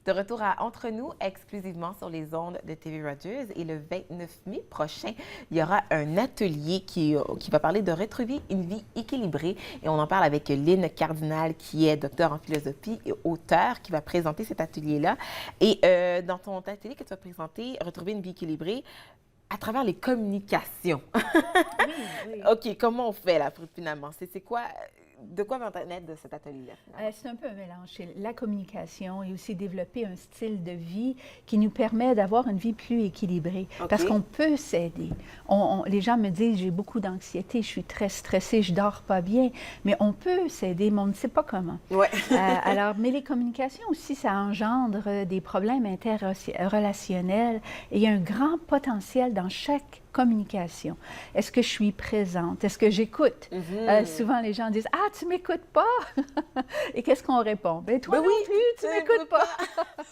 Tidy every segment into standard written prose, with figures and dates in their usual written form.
De retour à Entre nous, exclusivement sur les ondes de TV Rogers. Et le 29 mai prochain, il y aura un atelier qui va parler de retrouver une vie équilibrée. Et on en parle avec Lynne Cardinal, qui est docteur en philosophie et auteur, qui va présenter cet atelier-là. Et dans ton atelier que tu vas présenter, retrouver une vie équilibrée, à travers les communications. Oui, oui. OK, comment on fait là, finalement? C'est quoi, de quoi va en être de cet atelier-là? C'est un peu un mélange. C'est la communication et aussi développer un style de vie qui nous permet d'avoir une vie plus équilibrée. OK. Parce qu'on peut s'aider. Les gens me disent, j'ai beaucoup d'anxiété, je suis très stressée, je dors pas bien. Mais on peut s'aider, mais on ne sait pas comment. Ouais. Alors, mais les communications aussi, ça engendre des problèmes interrelationnels. Et il y a un grand potentiel dans chaque communication. Est-ce que je suis présente? Est-ce que j'écoute? Souvent, les gens disent, « Ah, tu m'écoutes pas? » Et qu'est-ce qu'on répond? « Ben toi non plus, tu m'écoutes pas. »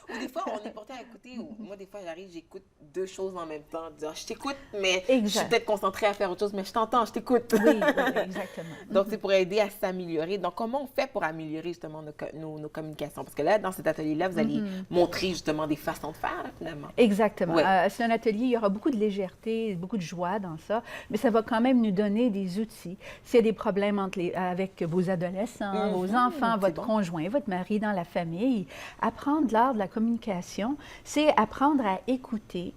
Ou des fois, on est porté à écouter. Ou moi, des fois, j'arrive, j'écoute deux choses en même temps. Dire, je t'écoute, mais je suis peut-être concentrée à faire autre chose, mais je t'entends, je t'écoute. Oui, exactement. Donc, c'est pour aider à s'améliorer. Donc, comment on fait pour améliorer justement nos communications? Parce que là, dans cet atelier-là, vous allez montrer justement des façons de faire, là, finalement. Exactement. Ouais. C'est un atelier, il y aura beaucoup de légèreté, beaucoup de joie dans ça, mais ça va quand même nous donner des outils. S'il y a des problèmes avec vos adolescents, vos enfants, votre conjoint, votre mari dans la famille, apprendre l'art de la communication, c'est apprendre à écouter,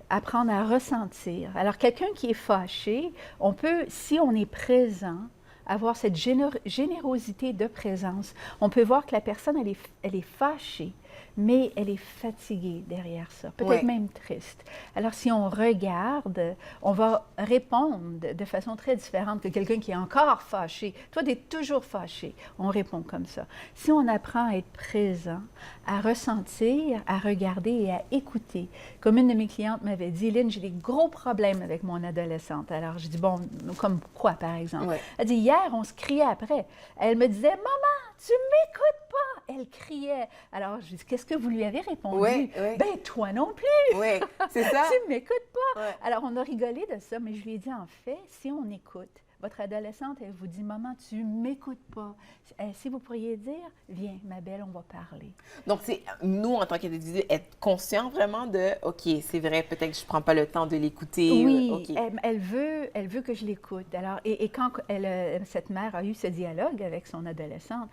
apprendre à ressentir. Alors, quelqu'un qui est fâché, on peut, si on est présent, avoir cette générosité de présence. On peut voir que la personne, elle est fâchée, mais elle est fatiguée derrière ça, peut-être même triste. Alors, si on regarde, on va répondre de façon très différente que quelqu'un qui est encore fâché. Toi, tu es toujours fâché. On répond comme ça. Si on apprend à être présent, à ressentir, à regarder et à écouter. Comme une de mes clientes m'avait dit, « Lynne, j'ai des gros problèmes avec mon adolescente. » Alors, je dis, « Bon, comme quoi, par exemple? » Elle dit, « Hier, on se criait après. » Elle me disait, « Maman, tu m'écoutes pas! » Elle criait. Alors, je dis, « Qu'est-ce que vous lui avez répondu? » Ben, toi non plus! Oui, c'est ça. Tu m'écoutes pas! Alors, on a rigolé de ça, mais je lui ai dit, en fait, si on écoute, votre adolescente, elle vous dit, « Maman, tu m'écoutes pas. » Si vous pourriez dire, « Viens, ma belle, on va parler. » Donc, c'est nous, en tant qu'individu, être conscient vraiment de, OK, c'est vrai, peut-être que je prends pas le temps de l'écouter. Oui, OK. elle veut que je l'écoute. Alors, et quand cette mère a eu ce dialogue avec son adolescente,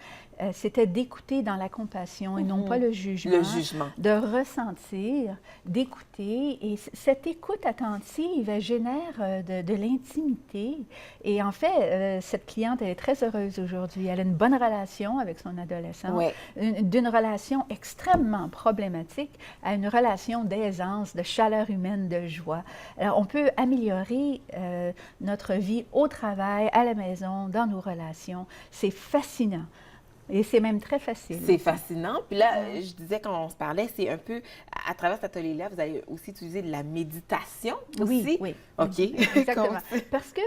c'était d'écouter dans la compassion et non pas le jugement. Le jugement. De ressentir, d'écouter. Et cette écoute attentive, elle génère de l'intimité. Et en fait, cette cliente, elle est très heureuse aujourd'hui. Elle a une bonne relation avec son adolescent. D'une relation extrêmement problématique à une relation d'aisance, de chaleur humaine, de joie. Alors, on peut améliorer notre vie au travail, à la maison, dans nos relations. C'est fascinant. Et c'est même très facile. C'est fascinant. Puis là, je disais quand on se parlait, c'est un peu, à travers cet atelier-là, vous allez aussi utiliser de la méditation aussi? Oui. OK. Exactement. Parce que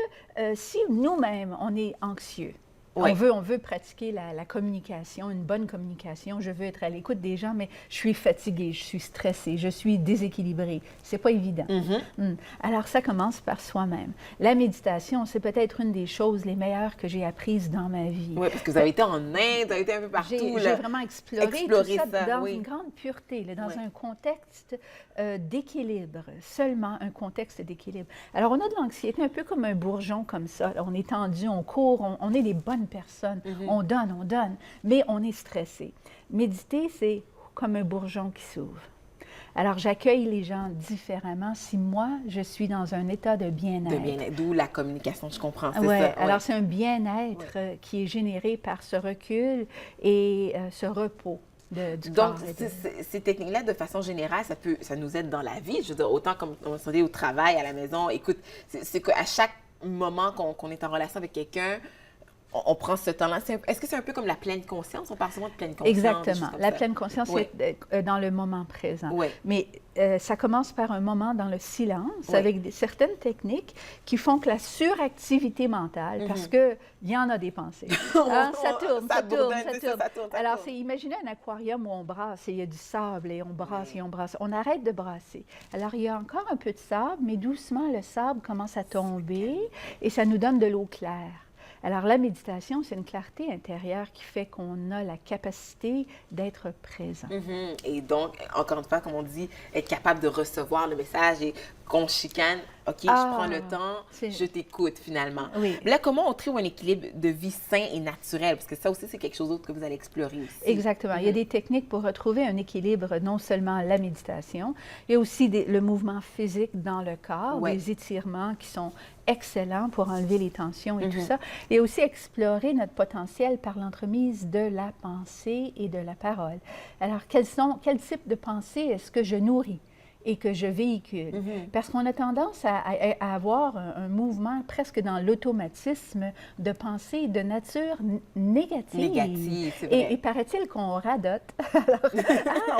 si nous-mêmes, on est anxieux, on veut pratiquer la communication, une bonne communication. Je veux être à l'écoute des gens, mais je suis fatiguée, je suis stressée, je suis déséquilibrée. C'est pas évident. Alors, ça commence par soi-même. La méditation, c'est peut-être une des choses les meilleures que j'ai apprises dans ma vie. Oui, parce que vous avez été en Inde, vous avez été un peu partout. J'ai vraiment exploré tout ça dans une grande pureté, là, dans un contexte d'équilibre, seulement un contexte d'équilibre. Alors, on a de l'anxiété un peu comme un bourgeon comme ça. On est tendu, on court, on est des bonnes personnes. On donne, mais on est stressé. Méditer, c'est comme un bourgeon qui s'ouvre. Alors, j'accueille les gens différemment si moi, je suis dans un état de bien-être. De bien-être, d'où la communication, je comprends, c'est ça. ça. Alors, c'est un bien-être qui est généré par ce recul et ce repos. Donc, ces techniques-là, de façon générale, ça nous aide dans la vie. Je veux dire, autant comme on se dit au travail, à la maison. Écoute, c'est qu'à chaque moment qu'on est en relation avec quelqu'un, on prend ce temps-là. Est-ce que c'est un peu comme la pleine conscience? On parle souvent de pleine conscience. Exactement. La pleine conscience, c'est dans le moment présent. Mais ça commence par un moment dans le silence, avec certaines techniques qui font que la suractivité mentale, parce qu'il y en a des pensées. Ça tourne. Alors, imaginez un aquarium où on brasse et il y a du sable et on brasse et on brasse. On arrête de brasser. Alors, il y a encore un peu de sable, mais doucement, le sable commence à tomber et ça nous donne de l'eau claire. Alors, la méditation, c'est une clarté intérieure qui fait qu'on a la capacité d'être présent. Et donc, encore une fois, comme on dit, être capable de recevoir le message et qu'on chicane, OK, je prends le temps, je t'écoute finalement. Oui. Mais là, comment on trouve un équilibre de vie sain et naturel? Parce que ça aussi, c'est quelque chose d'autre que vous allez explorer aussi. Exactement. Il y a des techniques pour retrouver un équilibre, non seulement la méditation, il y a aussi le mouvement physique dans le corps, des étirements qui sont excellents pour enlever les tensions et tout ça. Et aussi explorer notre potentiel par l'entremise de la pensée et de la parole. Alors, quel type de pensée est-ce que je nourris et que je véhicule? Parce qu'on a tendance à avoir un mouvement presque dans l'automatisme de pensée de nature négative. C'est vrai. Et paraît-il qu'on radote. Alors,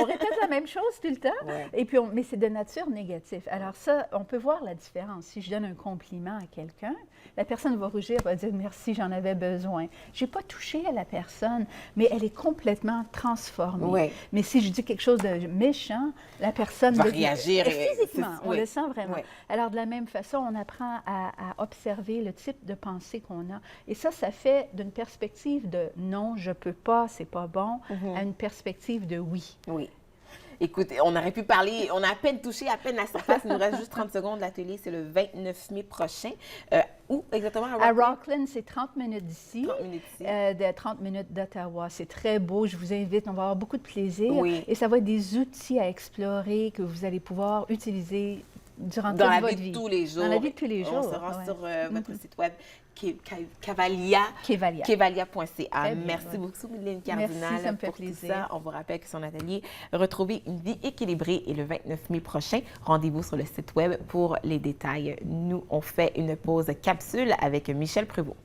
on répète la même chose tout le temps, et puis mais c'est de nature négative. Alors ça, on peut voir la différence. Si je donne un compliment à quelqu'un, la personne va rougir, va dire « merci, j'en avais besoin ». Je n'ai pas touché à la personne, mais elle est complètement transformée. Mais si je dis quelque chose de méchant, la personne va réagir. Physiquement, on le sent vraiment. Alors, de la même façon, on apprend à observer le type de pensée qu'on a. Et ça fait d'une perspective de « non, je ne peux pas, c'est pas bon », à une perspective de « oui ». Oui. Écoutez, on aurait pu parler, on a à peine touché, à peine la surface. Il nous reste juste 30 secondes. L'atelier, c'est le 29 mai prochain. Où exactement? À Rockland, c'est 30 minutes d'ici. 30 minutes ici. De 30 minutes d'Ottawa. C'est très beau. Je vous invite. On va avoir beaucoup de plaisir. Oui. Et ça va être des outils à explorer que vous allez pouvoir utiliser durant toute votre vie. Dans la vie de tous les jours. Dans la vie de tous les jours. On se rend sur votre site web Kevalia.ca. Merci beaucoup, Mylène Cardinal. Merci, ça me fait pour plaisir. tout ça. On vous rappelle que son atelier Retrouver une vie équilibrée est le 29 mai prochain. Rendez-vous sur le site web pour les détails. Nous, on fait une pause capsule avec Michel Prévost.